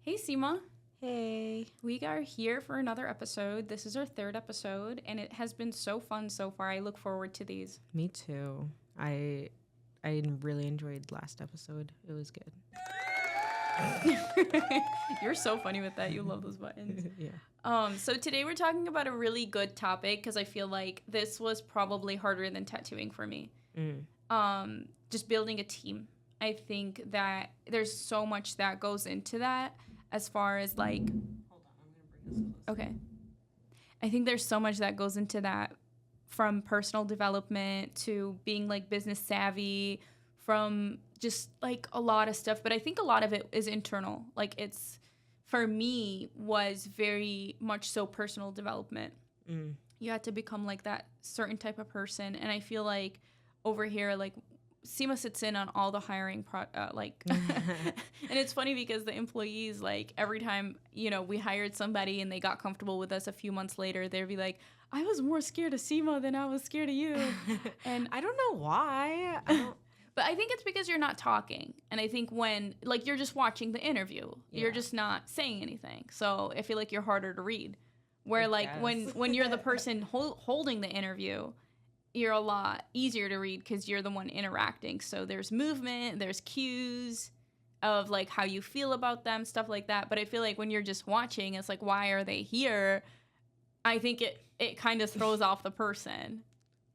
Hey, Seema. Hey. We are here for another episode. This is our third episode, and it has been so fun so far. I look forward to these. Me too. I really enjoyed last episode. It was good. You're so funny with that. You love those buttons. Yeah. So today we're talking about a really good topic because I feel like this was probably harder than tattooing for me. Just building a team. I think that there's so much that goes into that as far as like... Hold on, I'm going to bring this closer. Okay. I think there's so much that goes into that, from personal development to being like business savvy, from just like a lot of stuff. But I think a lot of it is internal. Like it's, for me, was very much so personal development. You had to become like that certain type of person. And I feel like over here, like Seema sits in on all the hiring, and it's funny because the employees, like every time, we hired somebody and they got comfortable with us a few months later, they'd be like, I was more scared of Seema than I was scared of you. And I don't know why. But I think it's because you're not talking. And I think when, like, you're just watching the interview, you're just not saying anything. So I feel like you're harder to read. Where, like, when you're the person holding the interview, you're a lot easier to read because you're the one interacting. So there's movement, there's cues of, like, how you feel about them, stuff like that. But I feel like when you're just watching, it's like, why are they here? I think it kind of throws off the person.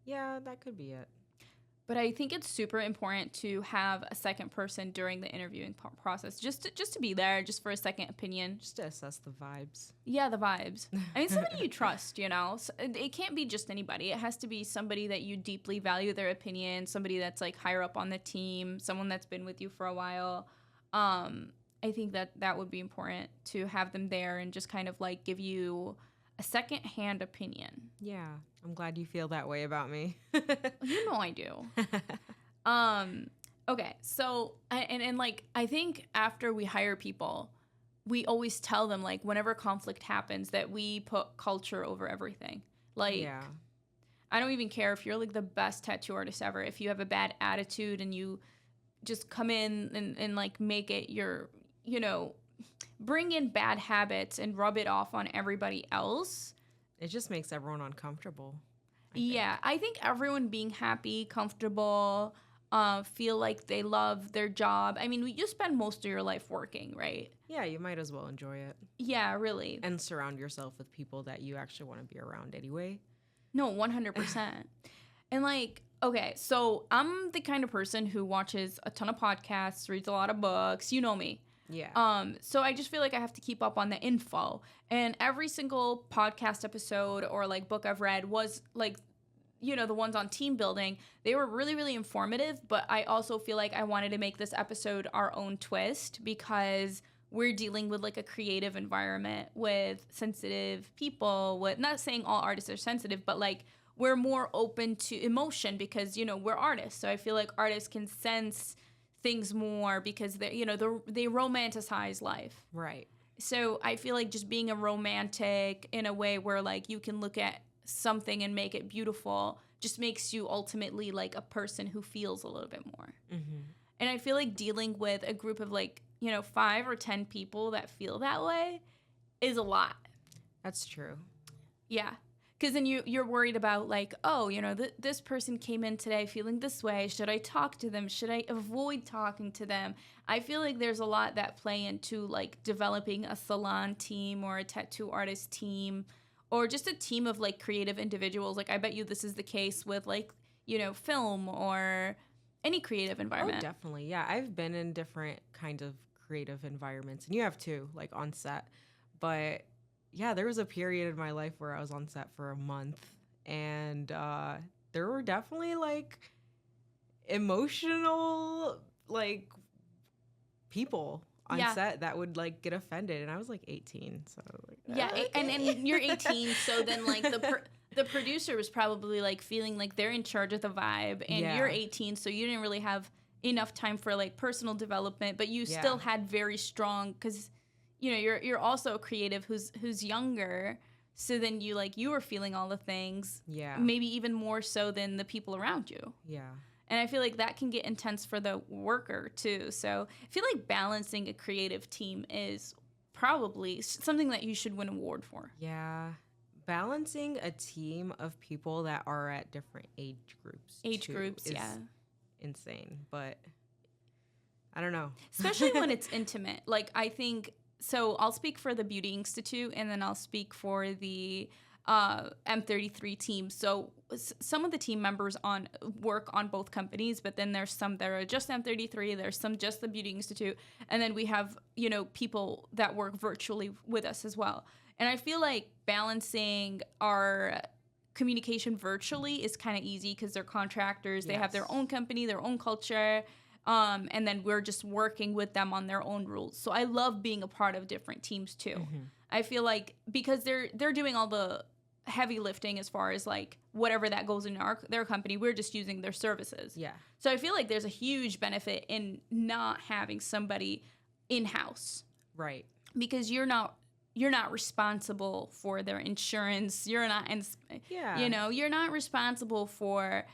Yeah, that could be it. But I think it's super important to have a second person during the interviewing process, just to be there, just for a second opinion. Just to assess the vibes. Yeah, the vibes. I mean, somebody you trust, So it can't be just anybody. It has to be somebody that you deeply value their opinion, somebody that's like higher up on the team, someone that's been with you for a while. I think that would be important to have them there and just kind of like give you a second-hand opinion. Yeah, I'm glad you feel that way about me. You know I do. Okay, so, and like, I think after we hire people, we always tell them, like, whenever conflict happens, that we put culture over everything. Like, yeah. I don't even care if you're, like, the best tattoo artist ever. If you have a bad attitude and you just come in and like, make it your, bring in bad habits and rub it off on everybody else. It just makes everyone uncomfortable. I think everyone being happy, comfortable, feel like they love their job. I mean, you spend most of your life working, right? Yeah, you might as well enjoy it. Yeah, really. And surround yourself with people that you actually want to be around anyway. No, 100%. And like, okay, so I'm the kind of person who watches a ton of podcasts, reads a lot of books. You know me. Yeah. So I just feel like I have to keep up on the info. And every single podcast episode or like book I've read was like, the ones on team building, they were really, really informative. But I also feel like I wanted to make this episode our own twist because we're dealing with like a creative environment with sensitive people, with, not saying all artists are sensitive, but like we're more open to emotion because, we're artists. So I feel like artists can sense things more because they romanticize life. Right. So I feel like just being a romantic in a way where like you can look at something and make it beautiful just makes you ultimately like a person who feels a little bit more. Mm-hmm. And I feel like dealing with a group of like, 5 or 10 people that feel that way is a lot. That's true. Yeah. Because then you're worried about like, oh, this person came in today feeling this way. Should I talk to them? Should I avoid talking to them? I feel like there's a lot that play into like developing a salon team or a tattoo artist team or just a team of like creative individuals. Like I bet you this is the case with like, film or any creative environment. Oh, definitely. Yeah, I've been in different kinds of creative environments, and you have too, like on set. But yeah, there was a period in my life where I was on set for a month, and there were definitely like emotional like people on set that would like get offended, and I was like 18, so like okay. and you're 18, so then like the producer was probably like feeling like they're in charge of the vibe, and you're 18, so you didn't really have enough time for like personal development, but you still had very strong, because you're also a creative who's younger, so then you were feeling all the things, maybe even more so than the people around you. And I feel like that can get intense for the worker too. So I feel like balancing a creative team is probably something that you should win an award for. Yeah. Balancing a team of people that are at different age groups is insane. But I don't know. Especially when it's intimate. Like, I think, so I'll speak for the Beauty Institute, and then I'll speak for the M33 team. So some of the team members work on both companies, but then there's some that are just M33, there's some just the Beauty Institute, and then we have, people that work virtually with us as well. And I feel like balancing our communication virtually is kind of easy because they're contractors, they have their own company, their own culture, and then we're just working with them on their own rules. So I love being a part of different teams too. Mm-hmm. I feel like because they're doing all the heavy lifting as far as like whatever that goes in their company, we're just using their services. Yeah. So I feel like there's a huge benefit in not having somebody in-house. Right. Because you're not responsible for their insurance. You're not you're not responsible for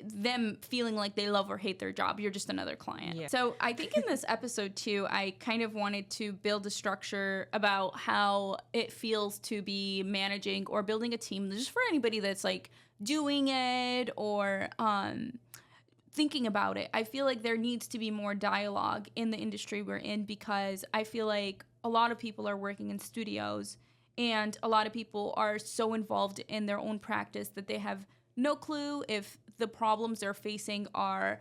them feeling like they love or hate their job. You're just another client. Yeah. So I think in this episode too, I kind of wanted to build a structure about how it feels to be managing or building a team, just for anybody that's like doing it or thinking about it. I feel like there needs to be more dialogue in the industry we're in, because I feel like a lot of people are working in studios and a lot of people are so involved in their own practice that they have no clue if the problems they're facing are,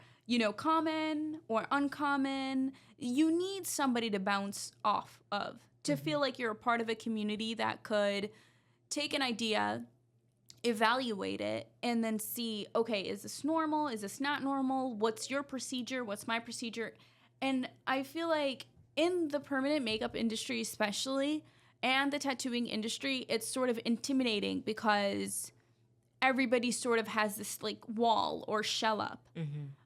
common or uncommon. You need somebody to bounce off of, to feel like you're a part of a community that could take an idea, evaluate it, and then see, okay, is this normal? Is this not normal? What's your procedure? What's my procedure? And I feel like in the permanent makeup industry especially, and the tattooing industry, it's sort of intimidating because everybody sort of has this like wall or shell up,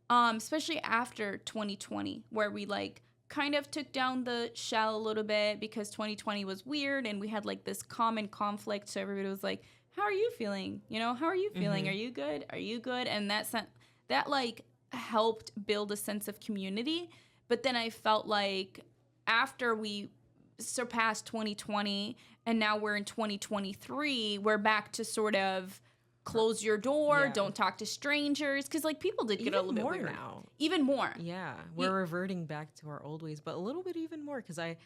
especially after 2020, where we like kind of took down the shell a little bit because 2020 was weird and we had like this common conflict. So everybody was like, how are you feeling? How are you feeling? Are you good? Are you good? And that like helped build a sense of community. But then I felt like after we surpassed 2020 and now we're in 2023, we're back to sort of close your door, don't talk to strangers, because like people did get a little bit weird now. Even more. Yeah, we're reverting back to our old ways, but a little bit even more, because I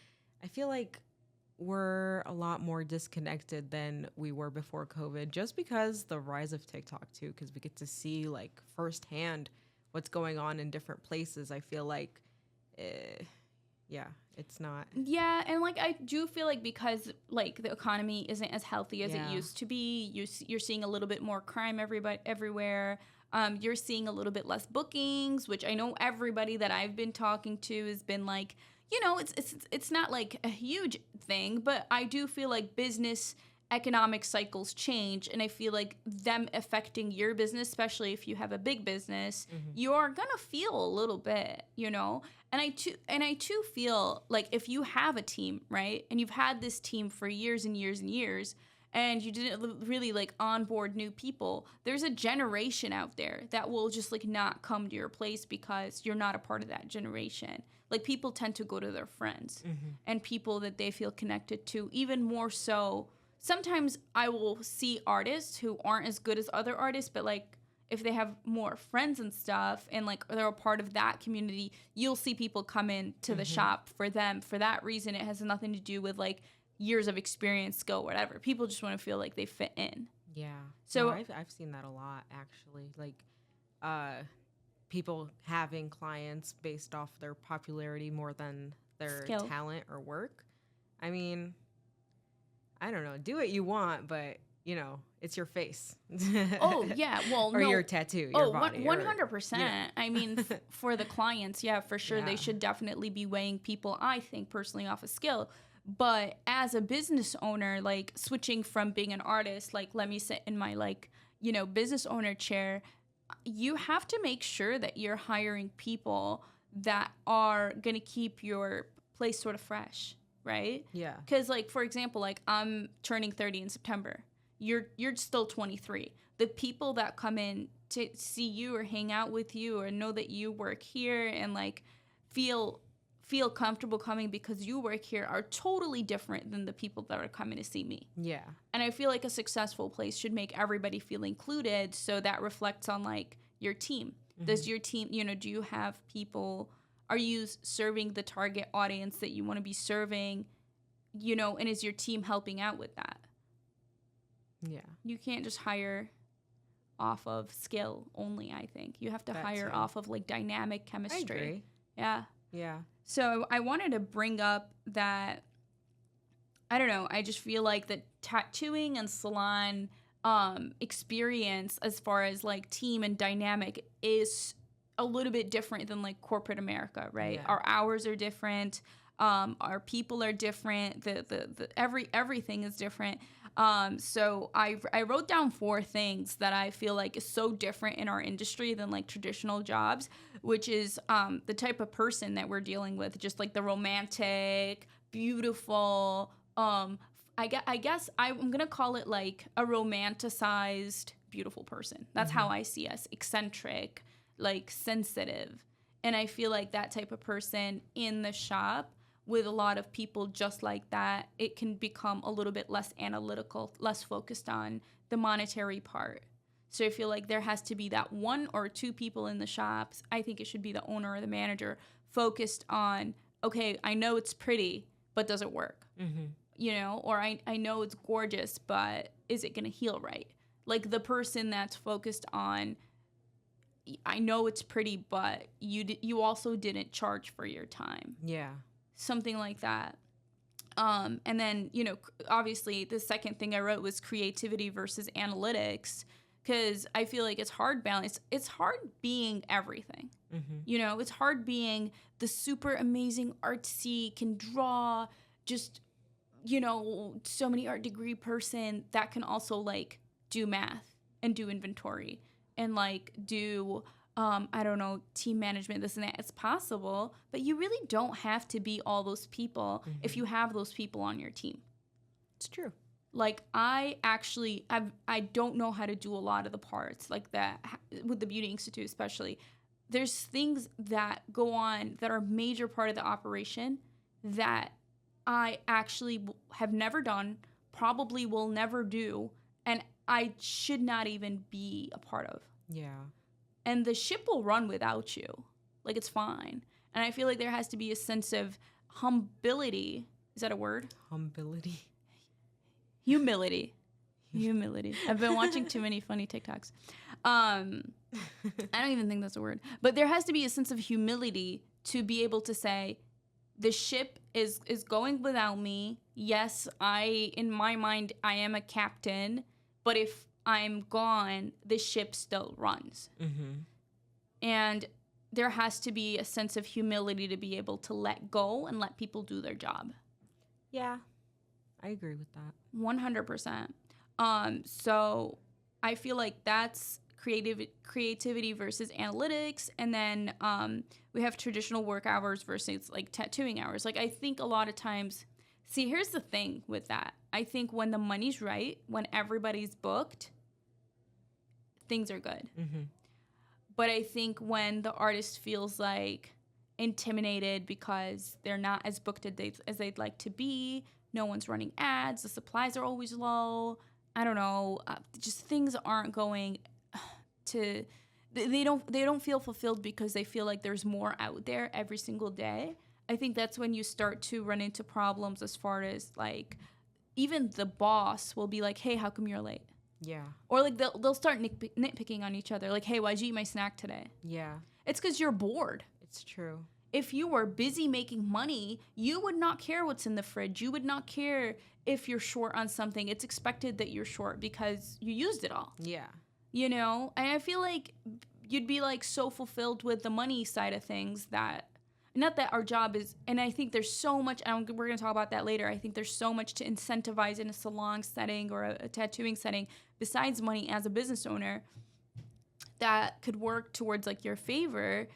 feel like we're a lot more disconnected than we were before COVID, just because the rise of TikTok too, because we get to see like firsthand what's going on in different places. I feel like, it's not. Yeah, and like I do feel like because like the economy isn't as healthy as it used to be, you're seeing a little bit more crime everywhere. You're seeing a little bit less bookings, which I know everybody that I've been talking to has been like, it's not like a huge thing, but I do feel like business economic cycles change, and I feel like them affecting your business, especially if you have a big business, you're gonna feel a little bit, And I too feel like if you have a team, right, and you've had this team for years and years and years, and you didn't really like onboard new people, there's a generation out there that will just like not come to your place because you're not a part of that generation. Like people tend to go to their friends and people that they feel connected to, even more so. Sometimes I will see artists who aren't as good as other artists, but like if they have more friends and stuff and like they're a part of that community, you'll see people come in to the shop for them. For that reason, it has nothing to do with like years of experience, skill, whatever. People just want to feel like they fit in. Yeah. So I've seen that a lot, actually. Like people having clients based off their popularity more than their talent or work. I mean, I don't know. Do what you want, but it's your face. Oh yeah, well, or your tattoo. Your body, 100%. I mean, for the clients, yeah, for sure, they should definitely be weighing people. I think personally off of skill, but as a business owner, like switching from being an artist, like let me sit in my like business owner chair. You have to make sure that you're hiring people that are gonna keep your place sort of fresh. Right? Yeah. Because, like, for example, like, I'm turning 30 in September. You're still 23. The people that come in to see you or hang out with you or know that you work here and, like, feel feel comfortable coming because you work here are totally different than the people that are coming to see me. Yeah. And I feel like a successful place should make everybody feel included, so that reflects on like your team. Does your team, do you have people, are you serving the target audience that you want to be serving, and is your team helping out with that? Yeah. You can't just hire off of skill only, I think. You have to hire off of like dynamic chemistry. I agree. Yeah. Yeah. So I wanted to bring up that, I don't know, I just feel like the tattooing and salon experience as far as like team and dynamic is a little bit different than like corporate America, right? Yeah. Our hours are different. Our people are different. Everything is different. So I wrote down 4 things that I feel like is so different in our industry than like traditional jobs, which is the type of person that we're dealing with, just like the romantic, beautiful, I guess I'm going to call it like a romanticized, beautiful person. That's how I see us. Eccentric, like sensitive. And I feel like that type of person in the shop with a lot of people just like that, it can become a little bit less analytical, less focused on the monetary part. So I feel like there has to be that 1 or 2 people in the shops. I think it should be the owner or the manager focused on, okay, I know it's pretty, but does it work? Or I know it's gorgeous, but is it going to heal right? Like the person that's focused on, I know it's pretty, but you also didn't charge for your time. Yeah. Something like that. And then, obviously the second thing I wrote was creativity versus analytics, because I feel like it's hard balance. It's hard being everything. It's hard being the super amazing artsy, can draw, just, so many art degree person that can also like do math and do inventory and like do I don't know, team management, this and that. It's possible, but you really don't have to be all those people if you have those people on your team. It's true. Like I don't know how to do a lot of the parts like that with the Beauty Institute, especially. There's things that go on that are a major part of the operation that I actually have never done, probably will never do, and I should not even be a part of. Yeah. And the ship will run without you. Like, it's fine. And I feel like there has to be a sense of humility. Is that a word? Humility. Humility. I've been watching too many funny TikToks. I don't even think that's a word. But there has to be a sense of humility to be able to say, the ship is going without me. Yes, in my mind, I am a captain. But if I'm gone, the ship still runs. And there has to be a sense of humility to be able to let go and let people do their job. Yeah, I agree with that. 100%. So I feel like that's creativity versus analytics. And then we have traditional work hours versus like tattooing hours. Like I think a lot of times, see, here's the thing with that. I think when the money's right, when everybody's booked, things are good. But I think when the artist feels like intimidated because they're not as booked as they'd like to be, no one's running ads, the supplies are always low, I don't know, just things aren't going to, they don't feel fulfilled because they feel like there's more out there every single day. I think that's when you start to run into problems as far as like, even the boss will be like, hey, how come you're late? Yeah. Or like they'll start nitpicking on each other. Like, hey, why'd you eat my snack today? Yeah. It's because you're bored. It's true. If you were busy making money, you would not care what's in the fridge. You would not care if you're short on something. It's expected that you're short because you used it all. Yeah. And I feel like you'd be like so fulfilled with the money side of things that, not that our job is, and I think there's so much, and we're going to talk about that later, I think there's so much to incentivize in a salon setting or a tattooing setting besides money as a business owner that could work towards like your favor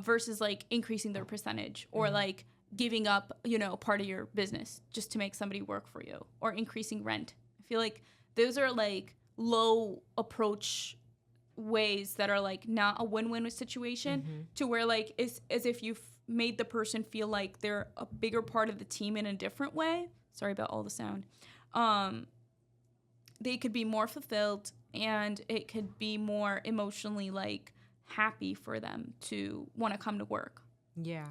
versus like increasing their percentage or like giving up, part of your business just to make somebody work for you or increasing rent. I feel like those are like low approach ways that are like not a win-win situation to where like it's as if you made the person feel like they're a bigger part of the team in a different way. Sorry about all the sound. They could be more fulfilled, and it could be more emotionally like happy for them to want to come to work. Yeah.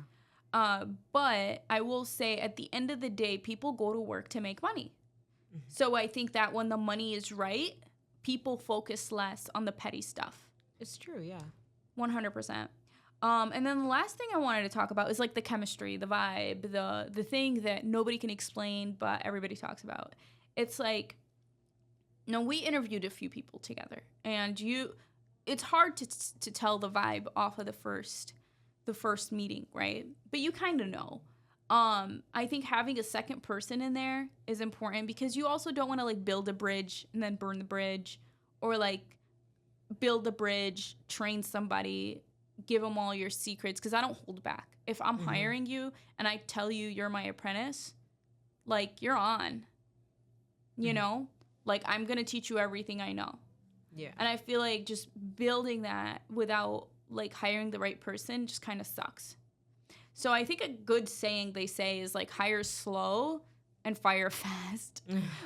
But I will say at the end of the day, people go to work to make money. Mm-hmm. So I think that when the money is right, people focus less on the petty stuff. It's true, yeah. 100%. And then the last thing I wanted to talk about is like the chemistry, the vibe, the thing that nobody can explain, but everybody talks about. It's like, we interviewed a few people together, and it's hard to tell the vibe off of the first meeting, right? But you kind of know. I think having a second person in there is important, because you also don't want to like build a bridge and then burn the bridge, or like build a bridge, train somebody, give them all your secrets, because I don't hold back. If I'm hiring you and I tell you you're my apprentice, like, you're on, you know? Like, I'm going to teach you everything I know. Yeah. And I feel like just building that without, like, hiring the right person just kind of sucks. So I think a good saying they say is, like, hire slow and fire fast.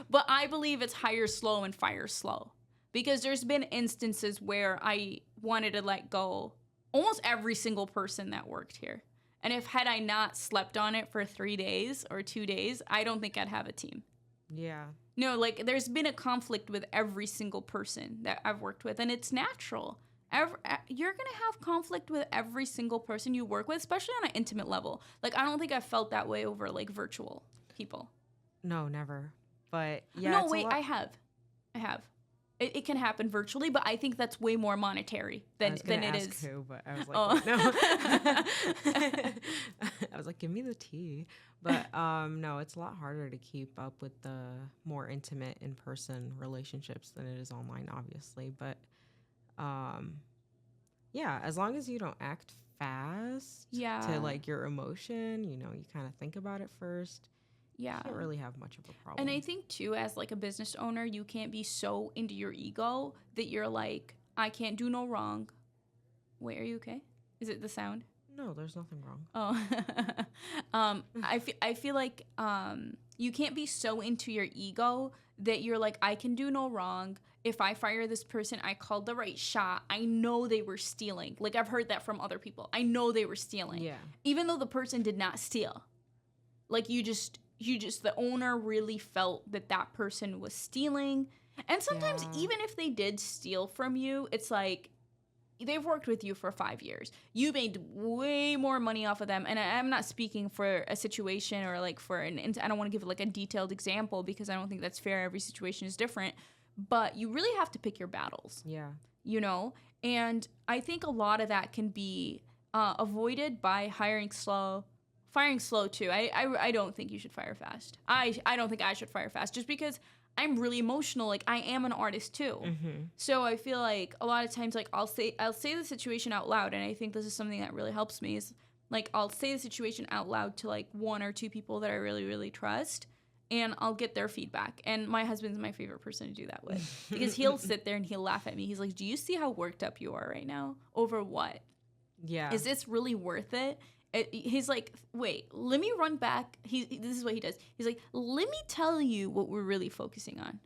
But I believe it's hire slow and fire slow. Because there's been instances where I wanted to let go almost every single person that worked here. And had I not slept on it for 3 days or 2 days, I don't think I'd have a team. Yeah. No, like, there's been a conflict with every single person that I've worked with, and it's natural. You're going to have conflict with every single person you work with, especially on an intimate level. Like, I don't think I've felt that way over, like, virtual people. No, never. But, yeah. No, wait, I have. It can happen virtually, but I think that's way more monetary than it is. Who, but I was like, no. I was like, give me the tea. But no, it's a lot harder to keep up with the more intimate in-person relationships than it is online, obviously. But yeah, as long as you don't act fast to like your emotion, you kind of think about it first. Yeah. You can't really have much of a problem. And I think, too, as, like, a business owner, you can't be so into your ego that you're like, I can't do no wrong. Wait, are you okay? Is it the sound? No, there's nothing wrong. Oh. I feel like you can't be so into your ego that you're like, I can do no wrong. If I fire this person, I called the right shot. I know they were stealing. Like, I've heard that from other people. I know they were stealing. Yeah. Even though the person did not steal. Like, the owner really felt that person was stealing. And sometimes even if they did steal from you, it's like, they've worked with you for 5 years. You made way more money off of them. And I'm not speaking for a situation or like I don't want to give like a detailed example, because I don't think that's fair. Every situation is different. But you really have to pick your battles. Yeah. And I think a lot of that can be avoided by hiring slow. Firing slow, too. I don't think you should fire fast. I don't think I should fire fast, just because I'm really emotional. Like, I am an artist, too. Mm-hmm. So I feel like a lot of times, like, I'll say the situation out loud, and I think this is something that really helps me, is, like, I'll say the situation out loud to, like, 1 or 2 people that I really, really trust, and I'll get their feedback. And my husband's my favorite person to do that with, because he'll sit there and he'll laugh at me. He's like, do you see how worked up you are right now? Over what? Yeah. Is this really worth it? He's like, wait, let me run back. This is what he does. He's like, let me tell you what we're really focusing on.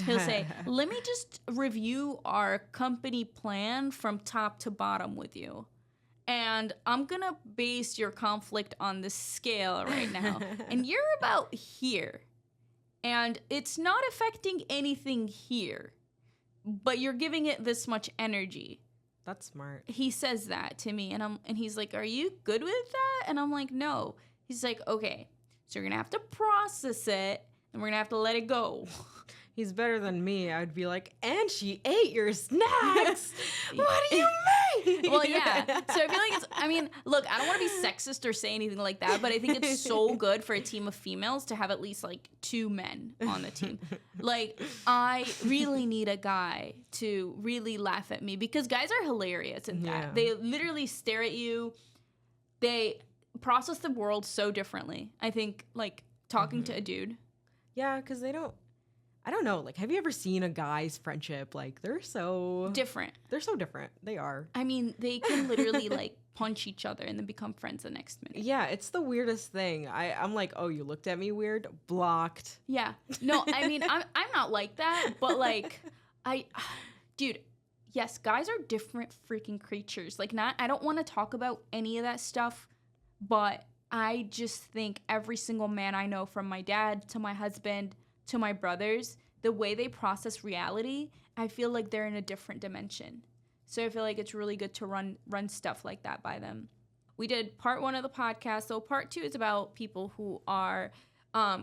He'll say, let me just review our company plan from top to bottom with you. And I'm going to base your conflict on this scale right now. And you're about here. And it's not affecting anything here. But you're giving it this much energy. That's smart. He says that to me, and he's like, are you good with that? And I'm like, no. He's like, okay, so you're going to have to process it, and we're going to have to let it go. He's better than me. I'd be like, and she ate your snacks. What do you mean? Well, yeah. So I feel like look, I don't want to be sexist or say anything like that, but I think it's so good for a team of females to have at least like 2 men on the team. Like, I really need a guy to really laugh at me, because guys are hilarious in that. They literally stare at you. They process the world so differently. I think, like, talking to a dude. Yeah, because they don't. I don't know. Like, have you ever seen a guy's friendship? Like, they're so different. They are. I mean, they can literally like punch each other and then become friends the next minute. Yeah, it's the weirdest thing. I'm like, oh, you looked at me weird? Blocked. Yeah. No, I mean, I'm not like that, but like, dude, yes, guys are different freaking creatures. Like, I don't want to talk about any of that stuff, but I just think every single man I know, from my dad to my husband to my brothers, the way they process reality, I feel like they're in a different dimension. So I feel like it's really good to run stuff like that by them. We did part 1 of the podcast. So part 2 is about people who are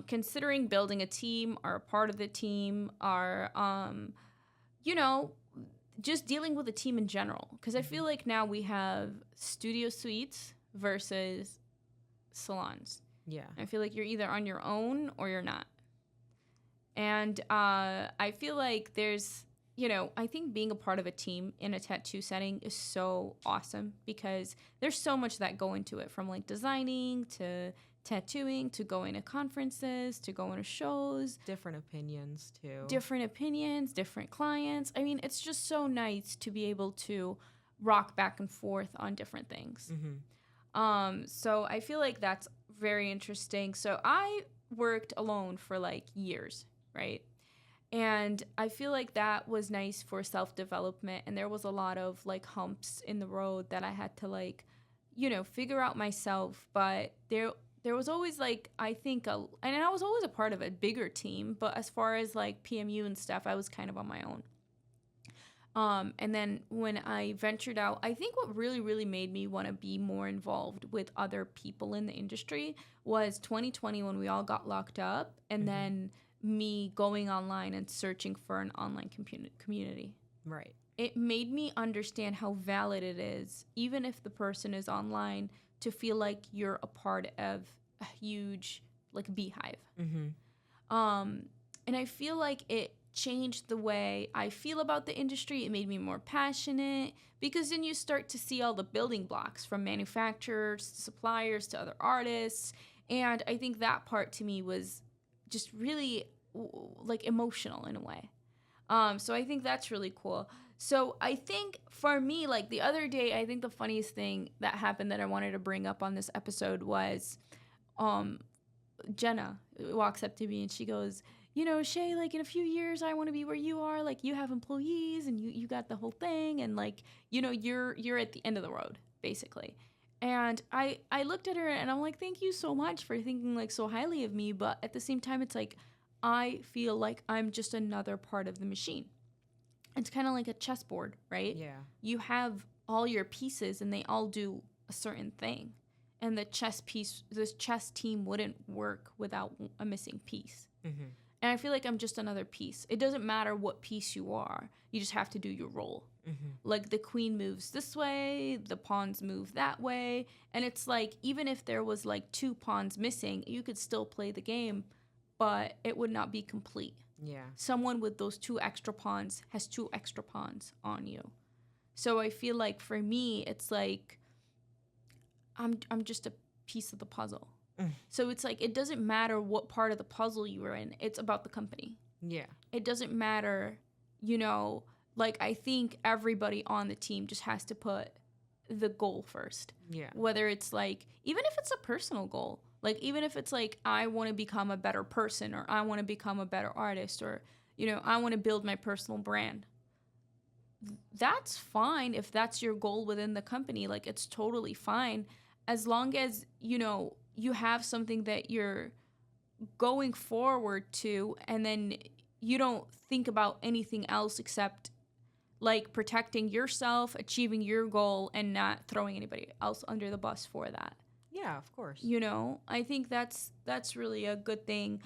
considering building a team, are a part of the team, are, just dealing with a team in general. Because I feel like now we have studio suites versus salons. Yeah. I feel like you're either on your own or you're not. And I feel like there's, I think being a part of a team in a tattoo setting is so awesome because there's so much that go into it, from like designing to tattooing to going to conferences to going to shows. Different opinions too. Different clients. I mean, it's just so nice to be able to rock back and forth on different things. Mm-hmm. So I feel like that's very interesting. So I worked alone for like years, right? And I feel like that was nice for self-development. And there was a lot of like humps in the road that I had to like, figure out myself. But there was always like, I think, and I was always a part of a bigger team. But as far as like PMU and stuff, I was kind of on my own. And then when I ventured out, I think what really, really made me want to be more involved with other people in the industry was 2020 when we all got locked up, and then me going online and searching for an online community. Right. It made me understand how valid it is, even if the person is online, to feel like you're a part of a huge like beehive. Mm-hmm. And I feel like it changed the way I feel about the industry. It made me more passionate because then you start to see all the building blocks, from manufacturers to suppliers to other artists. And I think that part to me was just really like emotional in a way. So I think that's really cool. So I think for me, like the other day, I think the funniest thing that happened that I wanted to bring up on this episode was Jenna walks up to me and she goes, Shay, like in a few years, I want to be where you are. Like you have employees and you got the whole thing. And like, you're at the end of the road, basically. And I looked at her and I'm like, thank you so much for thinking like so highly of me. But at the same time, it's like, I feel like I'm just another part of the machine. It's kind of like a chessboard, right? Yeah. You have all your pieces and they all do a certain thing. And this chess team wouldn't work without a missing piece. Mm-hmm. And I feel like I'm just another piece. It doesn't matter what piece you are. You just have to do your role. Mm-hmm. Like the queen moves this way, the pawns move that way. And it's like, even if there was like 2 pawns missing, you could still play the game, but it would not be complete. Yeah. Someone with those 2 extra pawns has 2 extra pawns on you. So I feel like for me, it's like, I'm just a piece of the puzzle. So it's like, it doesn't matter what part of the puzzle you are in. It's about the company. Yeah. It doesn't matter, like I think everybody on the team just has to put the goal first. Yeah. Whether it's like, even if it's a personal goal, like even if it's like, I want to become a better person, or I want to become a better artist, or, I want to build my personal brand. That's fine if that's your goal within the company. Like it's totally fine as long as, you have something that you're going forward to, and then you don't think about anything else except like protecting yourself, achieving your goal, and not throwing anybody else under the bus for that. Yeah, of course. I think that's really a good thing.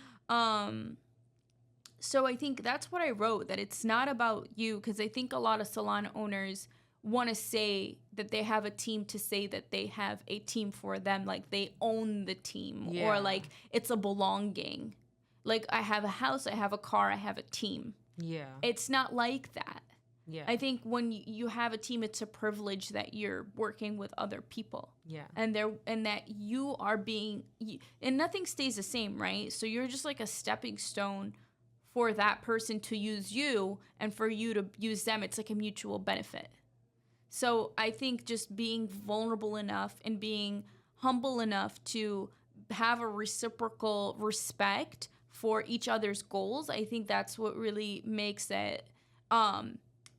So I think that's what I wrote, that it's not about you, because I think a lot of salon owners want to say that they have a team to say that they have a team for them, like they own the team, or like it's a belonging. Like I have a house, I have a car, I have a team. Yeah. It's not like that. Yeah. I think when you have a team, it's a privilege that you're working with other people. Yeah. And that you are being, and nothing stays the same, right? So you're just like a stepping stone for that person to use you and for you to use them. It's like a mutual benefit. So I think just being vulnerable enough and being humble enough to have a reciprocal respect for each other's goals, I think that's what really makes it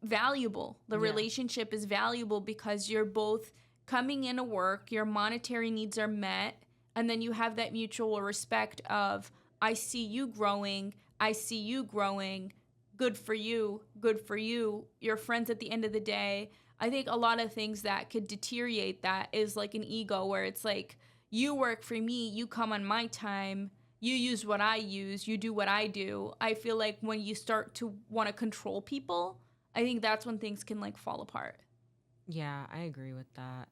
valuable. The relationship is valuable because you're both coming into work, your monetary needs are met, and then you have that mutual respect of, I see you growing, I see you growing, good for you, good for you. You're friends at the end of the day. I think a lot of things that could deteriorate that is like an ego where it's like, you work for me, you come on my time, you use what I use, you do what I do. I feel like when you start to want to control people, I think that's when things can like fall apart. Yeah, I agree with that.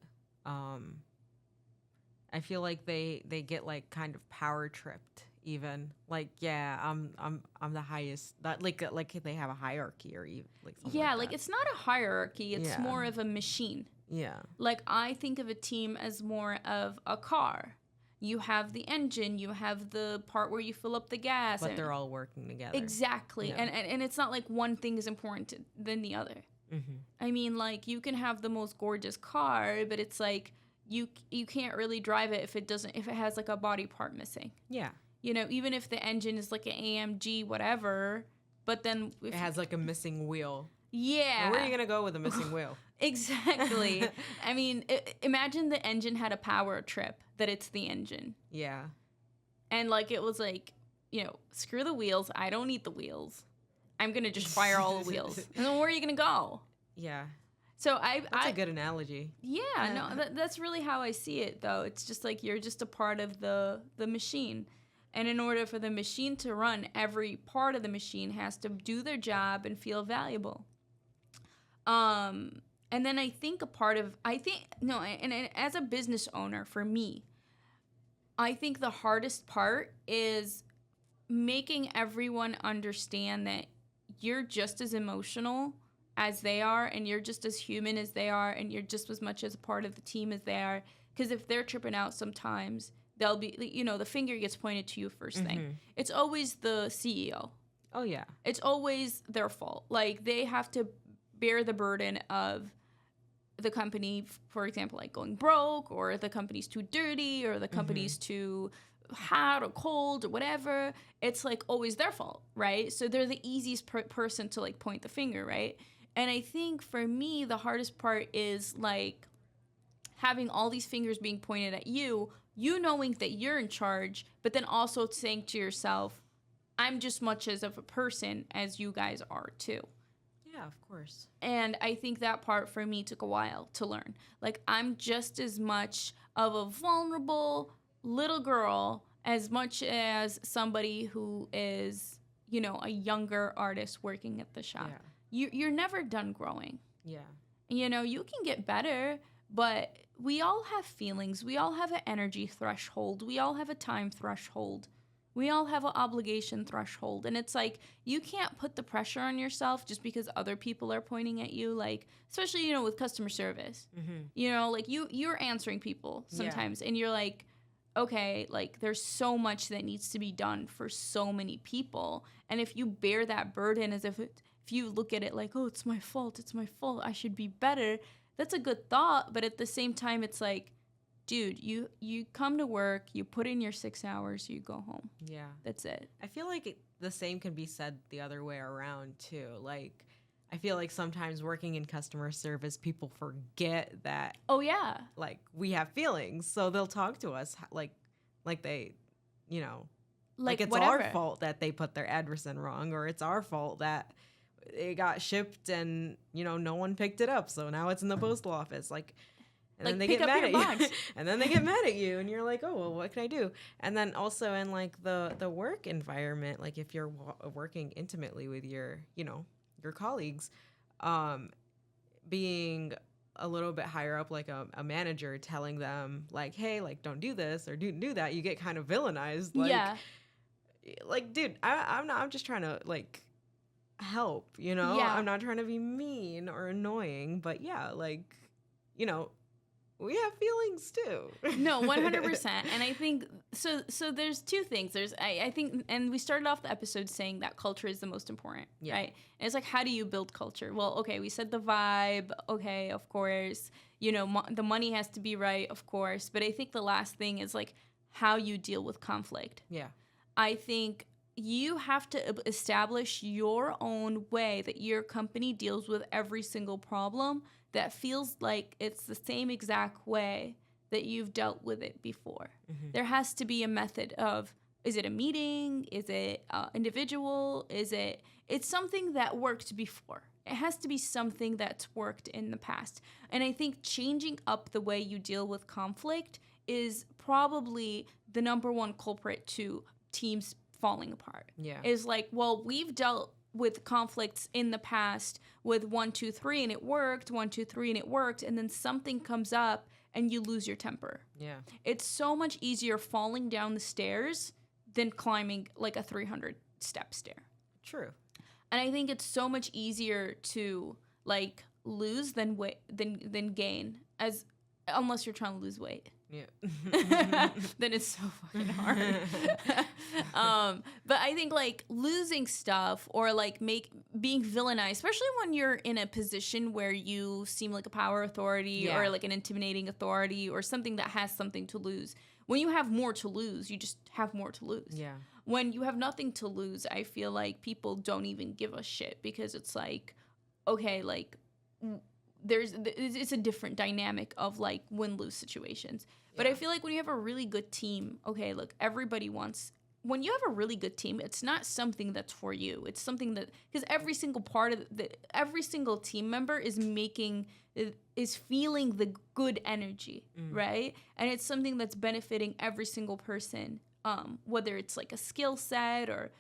I feel like they get like kind of power tripped even. Like, yeah, I'm the highest. That like they have a hierarchy or even like something Yeah, like like that. it's not a hierarchy, it's more of a machine. Yeah. Like I think of a team as more of a car. You have the engine, you have the part where you fill up the gas. But they're all working together. Exactly. Yeah. And it's not like one thing is important than the other. Mm-hmm. I mean, like you can have the most gorgeous car, but it's like you can't really drive it if it has like a body part missing. Yeah. You know, even if the engine is like an AMG whatever, but then it has like a missing wheel. Yeah. Well, where are you going to go with a missing wheel? Exactly. I mean, imagine the engine had a power trip that it's the engine. Yeah. And like it was like, you know, screw the wheels. I don't need the wheels. I'm going to just fire all the wheels. And then where are you going to go? Yeah. So that's a good analogy. Yeah, no, that's really how I see it though. It's just like you're just a part of the machine. And in order for the machine to run, every part of the machine has to do their job and feel valuable. And then I think and as a business owner, for me, I think the hardest part is making everyone understand that you're just as emotional as they are, and you're just as human as they are, and you're just as much as a part of the team as they are. Because if they're tripping out sometimes, they'll be, you know, the finger gets pointed to you first thing. It's always the CEO. Oh, yeah. It's always their fault. Like, they have to bear the burden of the company, for example, like going broke, or the company's too dirty, or the company's too hot or cold or whatever. It's like always their fault, right? So they're the easiest person to like point the finger, right? And I think for me, the hardest part is like having all these fingers being pointed at you, you knowing that you're in charge, but then also saying to yourself, I'm just much as of a person as you guys are too. Yeah, of course. And I think that part for me took a while to learn. Like, I'm just as much of a vulnerable little girl as much as somebody who is, you know, a younger artist working at the shop. Yeah. You're never done growing. Yeah. You know, you can get better, but we all have feelings. We all have an energy threshold. We all have a time threshold. We all have an obligation threshold. And it's like, you can't put the pressure on yourself just because other people are pointing at you. Like, especially, you know, with customer service. You know, like you're answering people sometimes. And you're like, okay, like there's so much that needs to be done for so many people. And if you bear that burden as if you look at it like, oh, it's my fault, I should be better. That's a good thought. But at the same time, it's like, dude, you come to work, you put in your 6 hours, you go home. Yeah. That's it. I feel like the same can be said the other way around, too. Like, I feel like sometimes working in customer service, people forget that. Oh, yeah. Like, we have feelings. So they'll talk to us like they, you know, like it's whatever. our fault that they put their address in wrong, or it's our fault that it got shipped and, you know, no one picked it up. So now it's in the postal office. Like, and then they get mad at you. And then they get mad at you and you're like, oh, well, what can I do? And then also in like the work environment, like if you're working intimately with your, you know, your colleagues, being a little bit higher up, like a manager telling them like, hey, like don't do this or do that, you get kind of villainized. Like, yeah. Like, dude, I'm just trying to like help, you know? Yeah. I'm not trying to be mean or annoying, but yeah, like, you know, we have feelings too. No, 100%. And I think so there's two things. I think, and we started off the episode saying that culture is the most important, right? And it's like, how do you build culture? Well, okay, we said the vibe. Okay, of course. The money has to be right, of course. But I think the last thing is like how you deal with conflict. Yeah. I think you have to establish your own way that your company deals with every single problem that feels like it's the same exact way that you've dealt with it before. Mm-hmm. There has to be a method of, is it a meeting? Is it individual? It's something that worked before. It has to be something that's worked in the past. And I think changing up the way you deal with conflict is probably the number one culprit to teams falling apart. Yeah. Is like, well, we've dealt with conflicts in the past with 1, 2, 3 and it worked, 1, 2, 3 and it worked, and then something comes up and you lose your temper. Yeah. It's so much easier falling down the stairs than climbing like a 300-step stair. True. And I think it's so much easier to like lose than gain, unless you're trying to lose weight. Yeah. Then it's so fucking hard. But I think like losing stuff or like being villainized, especially when you're in a position where you seem like a power authority or like an intimidating authority or something that has something to lose. When you have more to lose, you just have more to lose. Yeah. When you have nothing to lose, I feel like people don't even give a shit because it's like, okay, like it's a different dynamic of like win-lose situations. But I feel like when you have a really good team, okay, look, when you have a really good team, it's not something that's for you. It's something that, because every single every single team member is feeling the good energy, right? And it's something that's benefiting every single person, whether it's like a skill set or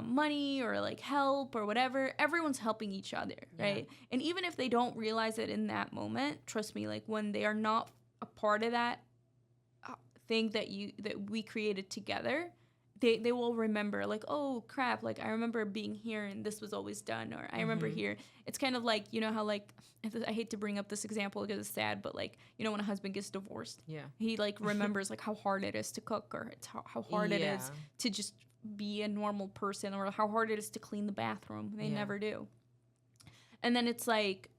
money or like help or whatever. Everyone's helping each other, right? Yeah. And even if they don't realize it in that moment, trust me, like when they are not a part of that thing that we created together, they will remember like, oh crap, like I remember being here and this was always done, or I remember here. It's kind of like, you know how like, I hate to bring up this example because it's sad, but like, you know, when a husband gets divorced, he like remembers like how hard it is to cook, or it's how hard it is to just be a normal person, or how hard it is to clean the bathroom. They never do. And then it's like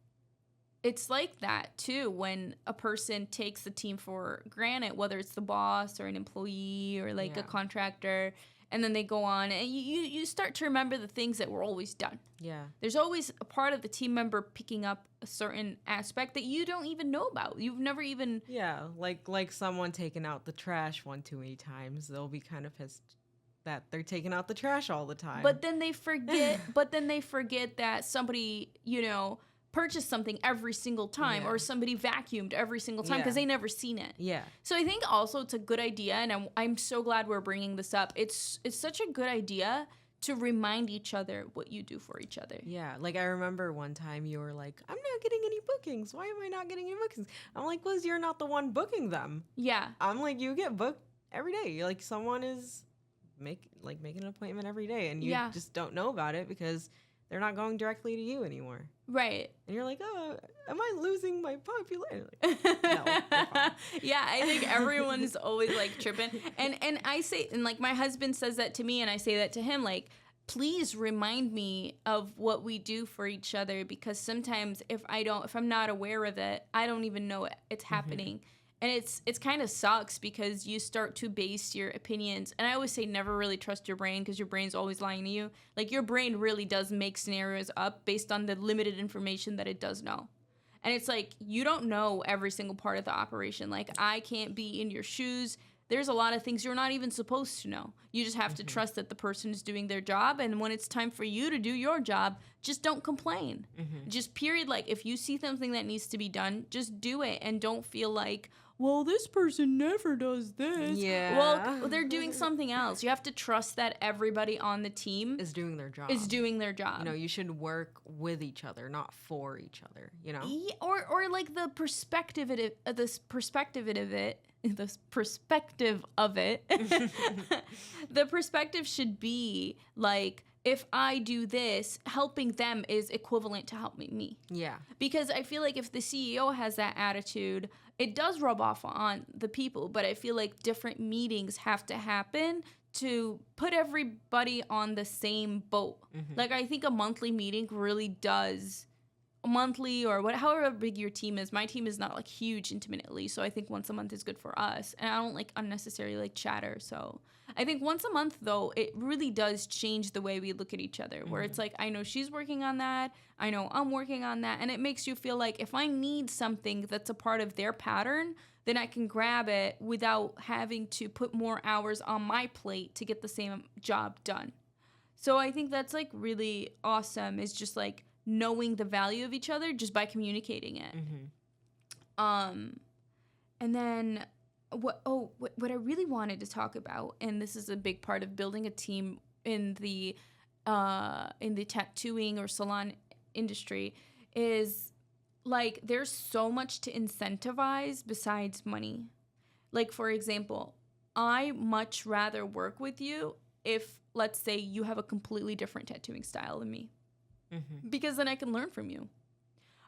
that too when a person takes the team for granted, whether it's the boss or an employee or like a contractor, and then they go on and you start to remember the things that were always done. Yeah. There's always a part of the team member picking up a certain aspect that you don't even know about. You've never even... Yeah, like someone taking out the trash one too many times. They'll be kind of pissed that they're taking out the trash all the time. But then they forget that somebody, you know, purchased something every single time, or somebody vacuumed every single time because they never seen it. Yeah. So I think also it's a good idea, and I'm so glad we're bringing this up. It's such a good idea to remind each other what you do for each other. Yeah. Like I remember one time you were like, I'm not getting any bookings. Why am I not getting any bookings? I'm like, well, you're not the one booking them. Yeah. I'm like, you get booked every day. You're like, someone is making an appointment every day, and you just don't know about it because they're not going directly to you anymore. Right. And you're like, oh, am I losing my popularity? Like, no, you're fine. Yeah, I think everyone's always like tripping. And I say, and like my husband says that to me, and I say that to him, like, please remind me of what we do for each other, because sometimes if I'm not aware of it, I don't even know it's happening. And it's kind of sucks because you start to base your opinions. And I always say never really trust your brain, because your brain's always lying to you. Like your brain really does make scenarios up based on the limited information that it does know. And it's like you don't know every single part of the operation. Like I can't be in your shoes. There's a lot of things you're not even supposed to know. You just have to trust that the person is doing their job. And when it's time for you to do your job, just don't complain. Just period. Like if you see something that needs to be done, just do it. And don't feel like, well, this person never does this. Yeah. Well, they're doing something else. You have to trust that everybody on the team is doing their job. You know, you should work with each other, not for each other, you know? Yeah, or like the perspective of it, the perspective should be like, if I do this, helping them is equivalent to helping me. Yeah. Because I feel like if the CEO has that attitude, it does rub off on the people, but I feel like different meetings have to happen to put everybody on the same boat. Like, I think a monthly meeting really does, monthly or however big your team is. My team is not like huge intimately, so I think once a month is good for us, and I don't like unnecessarily like chatter. So I think once a month though, it really does change the way we look at each other, where it's like, I know she's working on that, I know I'm working on that, and it makes you feel like if I need something that's a part of their pattern, then I can grab it without having to put more hours on my plate to get the same job done. So I think that's like really awesome, is just like knowing the value of each other just by communicating it. And then what I really wanted to talk about, and this is a big part of building a team in the tattooing or salon industry, is like there's so much to incentivize besides money. Like, for example, I much rather work with you if, let's say, you have a completely different tattooing style than me. Because then I can learn from you.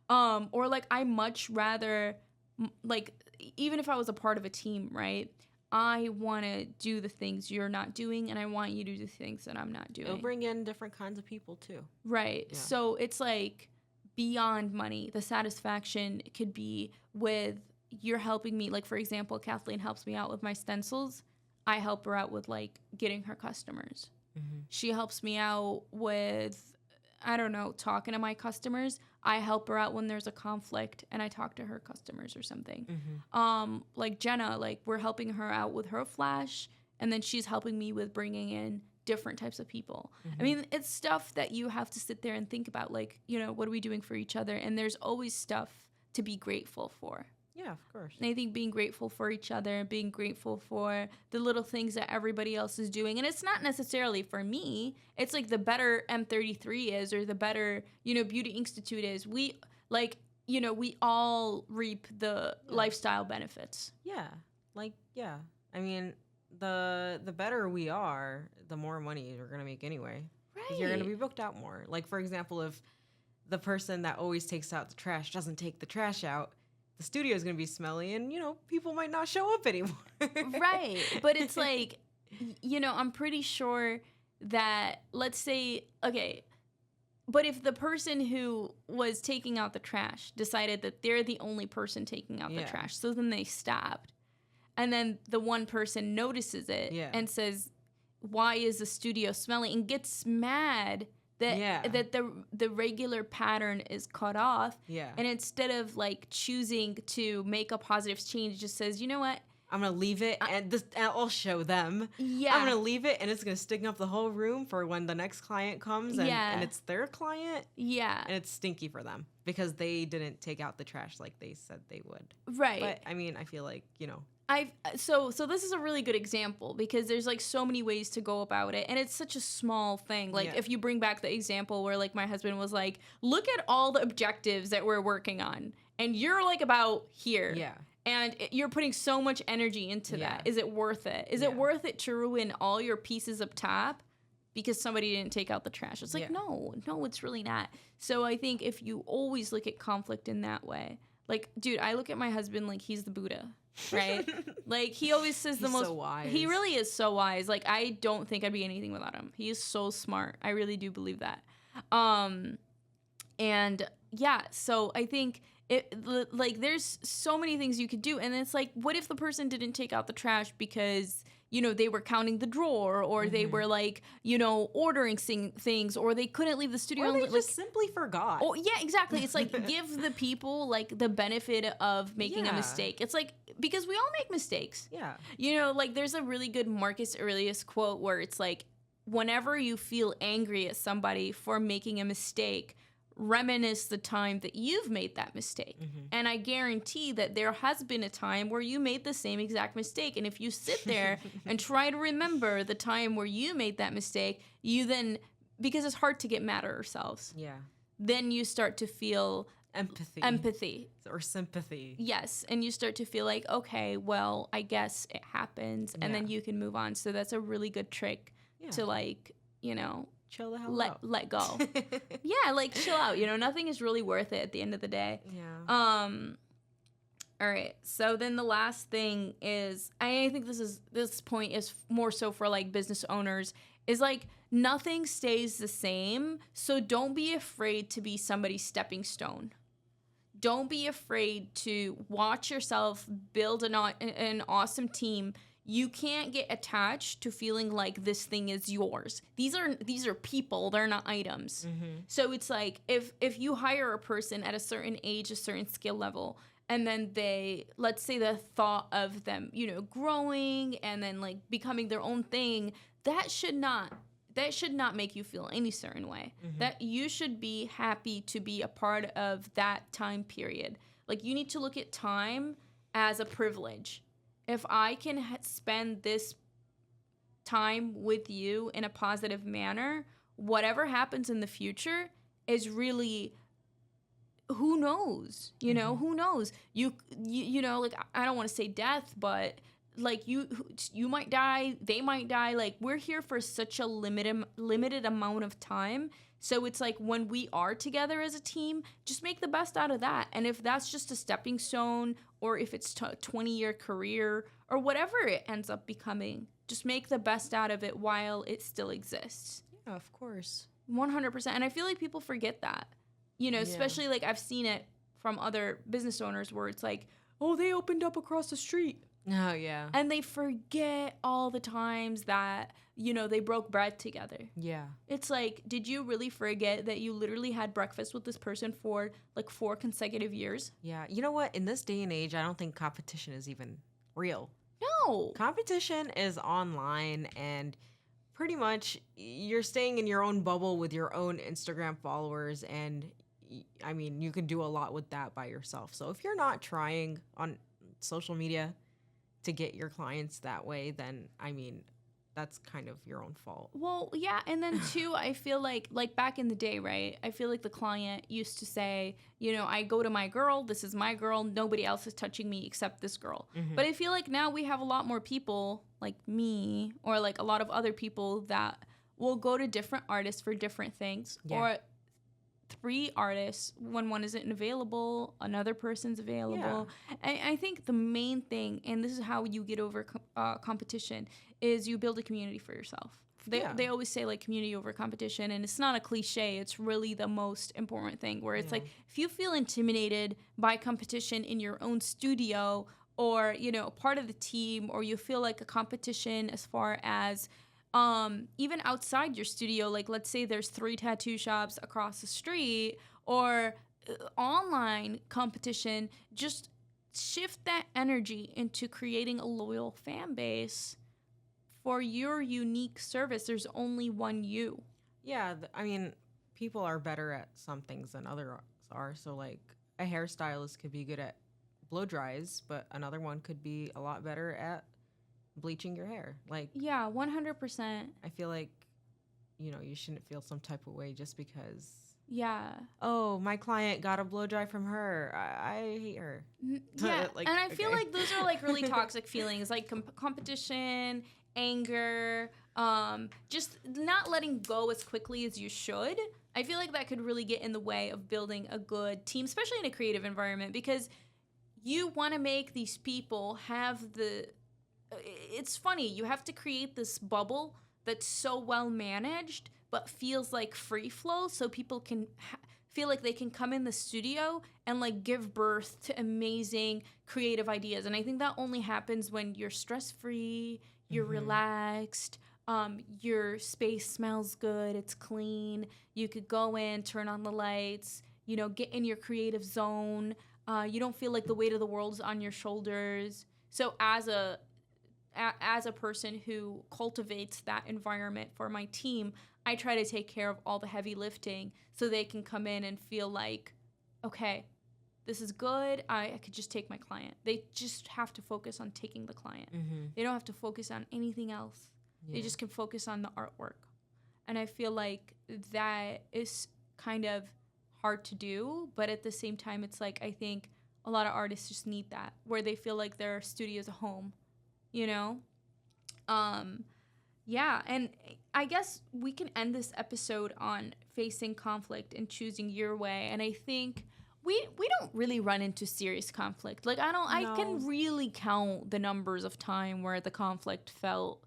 Or like, I much rather, like, even if I was a part of a team, right? I want to do the things you're not doing, and I want you to do the things that I'm not doing. It'll bring in different kinds of people too. Right. Yeah. So it's like beyond money. The satisfaction could be with you're helping me. Like, for example, Kathleen helps me out with my stencils. I help her out with like getting her customers. She helps me out with, I don't know, talking to my customers. I help her out when there's a conflict and I talk to her customers or something. Like Jenna, like we're helping her out with her flash, and then she's helping me with bringing in different types of people. I mean, it's stuff that you have to sit there and think about, like, you know, what are we doing for each other? And there's always stuff to be grateful for. Yeah, of course. And I think being grateful for each other, being grateful for the little things that everybody else is doing. And it's not necessarily for me. It's like the better M33 is, or the better, you know, Beauty Institute is. We, like, you know, we all reap the lifestyle benefits. Yeah. Like, yeah. I mean, the better we are, the more money you're going to make anyway. Right. 'Cause you're going to be booked out more. Like, for example, if the person that always takes out the trash doesn't take the trash out, the studio is going to be smelly, and, you know, people might not show up anymore. Right. But it's like, you know, I'm pretty sure that, let's say, okay, but if the person who was taking out the trash decided that they're the only person taking out the trash, so then they stopped, and then the one person notices it and says, why is the studio smelly, and gets mad that the regular pattern is cut off. And instead of like choosing to make a positive change, just says, you know what? I'm going to leave it, and I'll show them. Yeah. I'm going to leave it, and it's going to stink up the whole room for when the next client comes, and it's their client. Yeah. And it's stinky for them because they didn't take out the trash like they said they would. Right. But, I mean, I feel like, you know. So this is a really good example, because there's like so many ways to go about it, and it's such a small thing. Like if you bring back the example where like my husband was like, look at all the objectives that we're working on, and you're like about here. Yeah. And you're putting so much energy into that. Is it worth it? Is it worth it to ruin all your pieces up top because somebody didn't take out the trash? It's like, no, it's really not. So I think if you always look at conflict in that way, like, dude, I look at my husband like he's the Buddha, right? Like, he always says the most. So wise. He really is so wise. Like, I don't think I'd be anything without him. He is so smart. I really do believe that. And yeah, so I think like there's so many things you could do, and it's like, what if the person didn't take out the trash because, you know, they were counting the drawer, or they were like, you know, ordering things, or they couldn't leave the studio, or they like, just simply forgot. Oh yeah, exactly. It's like, give the people like the benefit of making a mistake. It's like, because we all make mistakes. Yeah. You know, like there's a really good Marcus Aurelius quote where it's like, whenever you feel angry at somebody for making a mistake, reminisce the time that you've made that mistake. And I guarantee that there has been a time where you made the same exact mistake. And if you sit there and try to remember the time where you made that mistake, you then, because it's hard to get mad at ourselves. Yeah. Then you start to feel empathy or sympathy. Yes. And you start to feel like, okay, well, I guess it happens. And then you can move on. So that's a really good trick to, like, you know, chill the hell out. Let go. Yeah, like chill out. You know, nothing is really worth it at the end of the day. Yeah. All All right. So then the last thing is, I think this point is more so for like business owners, is like nothing stays the same. So don't be afraid to be somebody's stepping stone. Don't be afraid to watch yourself build an awesome team. You can't get attached to feeling like this thing is yours. These are people, they're not items. So it's like if you hire a person at a certain age, a certain skill level, and then they, let's say the thought of them, growing and then like becoming their own thing, that should not make you feel any certain way. That you should be happy to be a part of that time period. Like, you need to look at time as a privilege. If I can spend this time with you in a positive manner, whatever happens in the future is really, who knows? Who knows? You know, like, I don't want to say death, but like you might die, they might die. Like, we're here for such a limited amount of time. So it's like, when we are together as a team, just make the best out of that. And if that's just a stepping stone, or if it's a 20-year career, or whatever it ends up becoming, just make the best out of it while it still exists. Yeah, of course. 100%. And I feel like people forget that, especially like I've seen it from other business owners where it's like, oh, they opened up across the street. Oh, yeah. And they forget all the times that, they broke bread together. Yeah. It's like, did you really forget that you literally had breakfast with this person for like 4 consecutive years? Yeah. You know what? In this day and age, I don't think competition is even real. No. Competition is online, and pretty much you're staying in your own bubble with your own Instagram followers. And I mean, you can do a lot with that by yourself. So if you're not trying on social media to get your clients that way, then I mean, that's kind of your own fault. Well, yeah, and then too, I feel like back in the day, right? I feel like the client used to say, I go to my girl, this is my girl, nobody else is touching me except this girl. But I feel like now we have a lot more people like me, or like a lot of other people that will go to different artists for different things, or 3 artists when one isn't available, another person's available. Yeah. I think the main thing, and this is how you get over competition, is you build a community for yourself. They always say like community over competition, and it's not a cliche. It's really the most important thing, where it's like, if you feel intimidated by competition in your own studio, or part of the team, or you feel like a competition as far as even outside your studio, like let's say there's 3 tattoo shops across the street, or online competition, just shift that energy into creating a loyal fan base for your unique service. There's only one you. Yeah, I mean, people are better at some things than others are. So like, a hairstylist could be good at blow dries, but another one could be a lot better at bleaching your hair. Like, yeah, 100%. I feel like, you shouldn't feel some type of way just because, oh, my client got a blow dry from her, I hate her. Yeah. Like, and I feel like those are like really toxic feelings, like competition, anger, just not letting go as quickly as you should. I feel like that could really get in the way of building a good team, especially in a creative environment, because you want to make these people have it's funny, you have to create this bubble that's so well managed but feels like free flow, so people can feel like they can come in the studio and like give birth to amazing creative ideas. And I think that only happens when you're stress-free, you're relaxed, your space smells good, it's clean, you could go in, turn on the lights, get in your creative zone, you don't feel like the weight of the world is on your shoulders. So as a person who cultivates that environment for my team, I try to take care of all the heavy lifting so they can come in and feel like, okay, this is good. I could just take my client. They just have to focus on taking the client. They don't have to focus on anything else. They just can focus on the artwork. And I feel like that is kind of hard to do, but at the same time, it's like, I think a lot of artists just need that, where they feel like their studio is a home. Yeah, and I guess we can end this episode on facing conflict and choosing your way. And I think we don't really run into serious conflict. Like I can really count the numbers of time where the conflict felt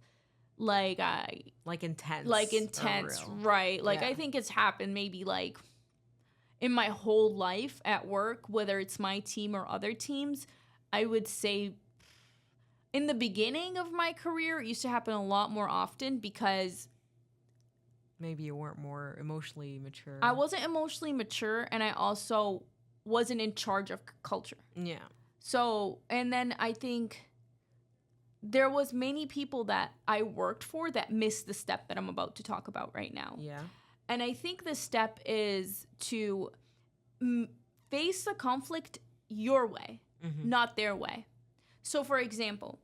like intense. Like intense, right? Like I think it's happened maybe like in my whole life at work, whether it's my team or other teams. I would say in the beginning of my career, it used to happen a lot more often because maybe you weren't more emotionally mature. I wasn't emotionally mature, and I also wasn't in charge of culture. Yeah. So, and then I think there was many people that I worked for that missed the step that I'm about to talk about right now. Yeah. And I think the step is to face the conflict your way, not their way. So, for example,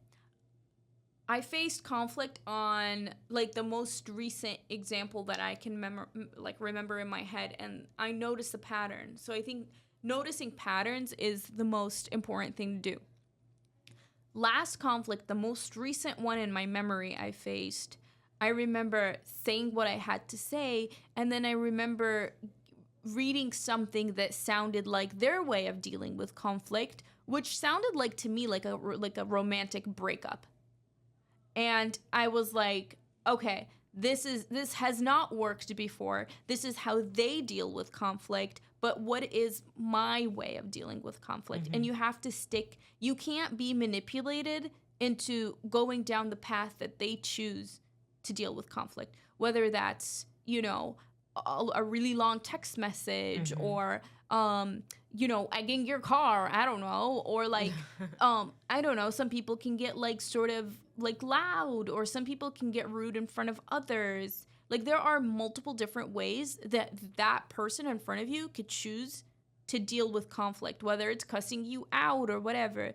I faced conflict on like the most recent example that I can remember in my head, and I noticed a pattern. So I think noticing patterns is the most important thing to do. Last conflict, the most recent one in my memory I faced, I remember saying what I had to say, and then I remember reading something that sounded like their way of dealing with conflict, which sounded like to me like a romantic breakup. And I was like, okay, this has not worked before. This is how they deal with conflict, but what is my way of dealing with conflict? And you have to you can't be manipulated into going down the path that they choose to deal with conflict, whether that's, a really long text message or, egging your car, I don't know, or like, I don't know, some people can get like sort of like loud, or some people can get rude in front of others. Like there are multiple different ways that person in front of you could choose to deal with conflict, whether it's cussing you out or whatever.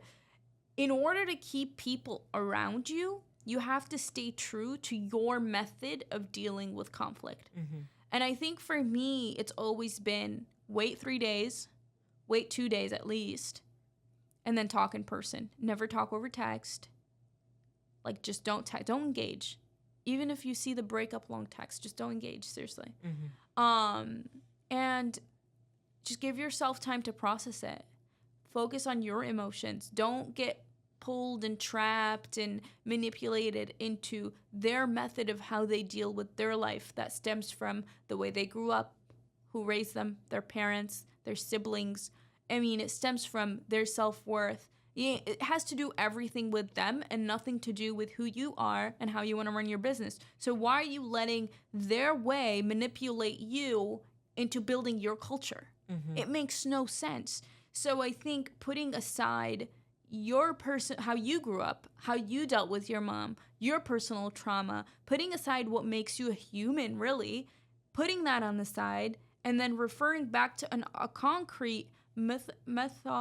In order to keep people around you, you have to stay true to your method of dealing with conflict. And I think for me, it's always been wait 3 days, wait 2 days at least, and then talk in person. Never talk over text. Like just don't engage. Even if you see the breakup long text, just don't engage, seriously. And just give yourself time to process it. Focus on your emotions. Don't get pulled and trapped and manipulated into their method of how they deal with their life that stems from the way they grew up, who raised them, their parents, their siblings. I mean, it stems from their self-worth. It has to do everything with them and nothing to do with who you are and how you want to run your business. So why are you letting their way manipulate you into building your culture? It makes no sense. So I think putting aside your how you grew up, how you dealt with your mom, your personal trauma, putting aside what makes you a human, really, putting that on the side, and then referring back to a concrete methodical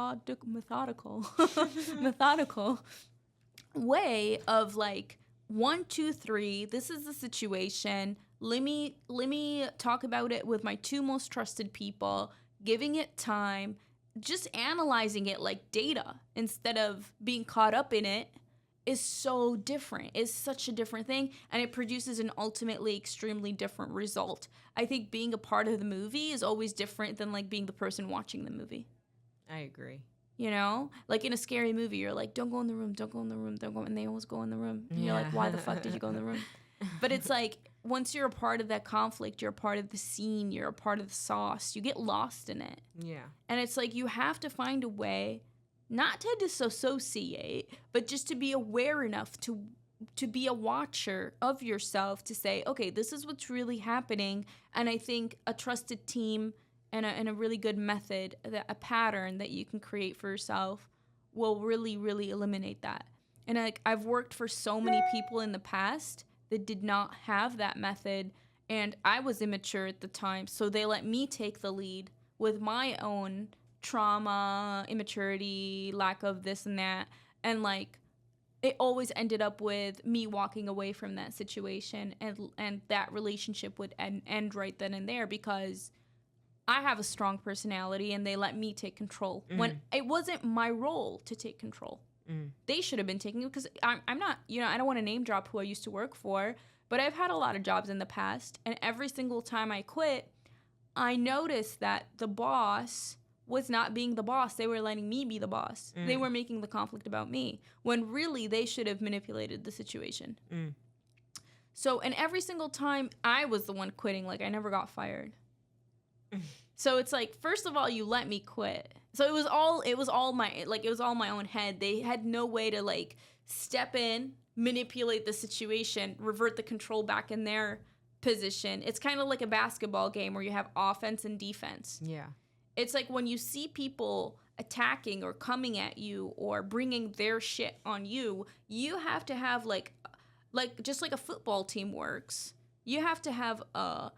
way of like 1, 2, 3. This is the situation. Let me talk about it with my 2 most trusted people. Giving it time, just analyzing it like data instead of being caught up in it is so different. It's such a different thing, and it produces an ultimately extremely different result. I think being a part of the movie is always different than like being the person watching the movie. I agree. Like in a scary movie, you're like, don't go in the room, don't go in the room, don't go, and they always go in the room. And you're like, why the fuck did you go in the room? But it's like, once you're a part of that conflict, you're a part of the scene, you're a part of the sauce, you get lost in it. Yeah. And it's like, you have to find a way not to disassociate, but just to be aware enough to be a watcher of yourself, to say, okay, this is what's really happening. And I think a trusted team and a really good method, a pattern that you can create for yourself will really, really eliminate that. And I've worked for so many people in the past that did not have that method, and I was immature at the time, so they let me take the lead with my own trauma, immaturity, lack of this and that, and like it always ended up with me walking away from that situation, and that relationship would end right then and there because I have a strong personality and they let me take control when it wasn't my role to take control. They should have been taking it, because I'm not, I don't want to name drop who I used to work for, but I've had a lot of jobs in the past, and every single time I quit, I noticed that the boss was not being the boss. They were letting me be the boss. They were making the conflict about me when really they should have manipulated the situation. So, and every single time I was the one quitting, like I never got fired. So it's like, first of all, you let me quit. So it was all my own head. They had no way to like step in, manipulate the situation, revert the control back in their position. It's kind of like a basketball game where you have offense and defense. Yeah. It's like when you see people attacking or coming at you or bringing their shit on you, you have to have like just like a football team works. You have to have a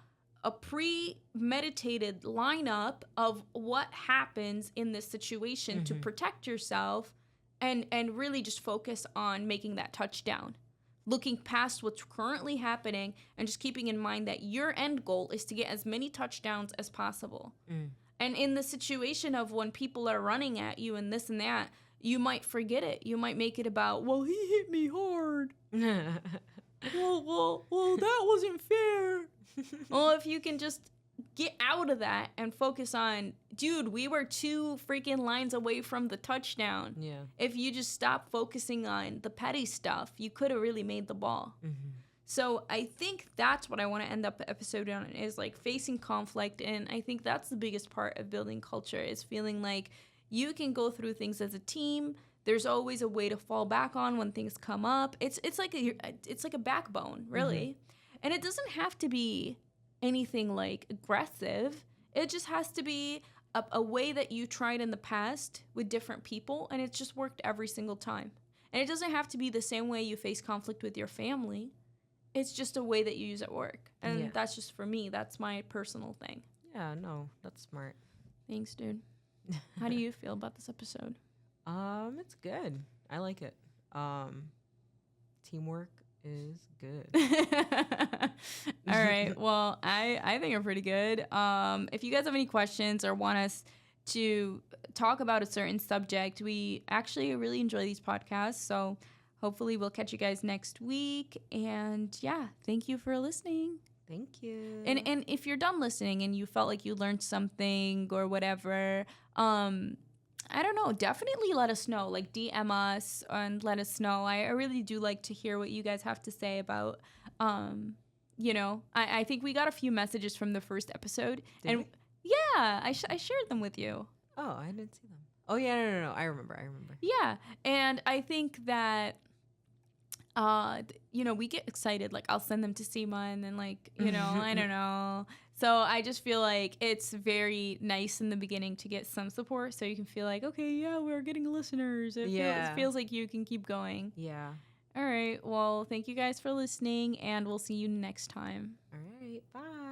premeditated lineup of what happens in this situation to protect yourself and really just focus on making that touchdown. Looking past what's currently happening and just keeping in mind that your end goal is to get as many touchdowns as possible. And in the situation of when people are running at you and this and that, you might forget it. You might make it about, well, he hit me hard. well, that wasn't fair. Well, if you can just get out of that and focus on, dude, we were 2 freaking lines away from the touchdown. Yeah. If you just stop focusing on the petty stuff, you could have really made the ball. So I think that's what I want to end up the episode on, is like facing conflict. And I think that's the biggest part of building culture, is feeling like you can go through things as a team. There's always a way to fall back on when things come up. It's like a backbone, really. And it doesn't have to be anything like aggressive. It just has to be a way that you tried in the past with different people, and it's just worked every single time. And it doesn't have to be the same way you face conflict with your family. It's just a way that you use at work. And that's just for me. That's my personal thing. Yeah, no, that's smart. Thanks, dude. How do you feel about this episode? It's good. I like it. Teamwork is good. All right. Well, I think we're pretty good. If you guys have any questions or want us to talk about a certain subject, we actually really enjoy these podcasts. So hopefully we'll catch you guys next week. And yeah, thank you for listening. Thank you. And if you're done listening and you felt like you learned something or whatever, I don't know, definitely let us know. Like DM us and let us know. I really do like to hear what you guys have to say about, I think we got a few messages from the first episode. Did we? Yeah, I shared them with you. Oh, I didn't see them. Oh, yeah, no. I remember. Yeah, and I think that, we get excited. Like, I'll send them to Seema and then, like, I don't know. So I just feel like it's very nice in the beginning to get some support so you can feel like, okay, yeah, we're getting listeners. It feels like you can keep going. Yeah. All right. Well, thank you guys for listening, and we'll see you next time. All right. Bye.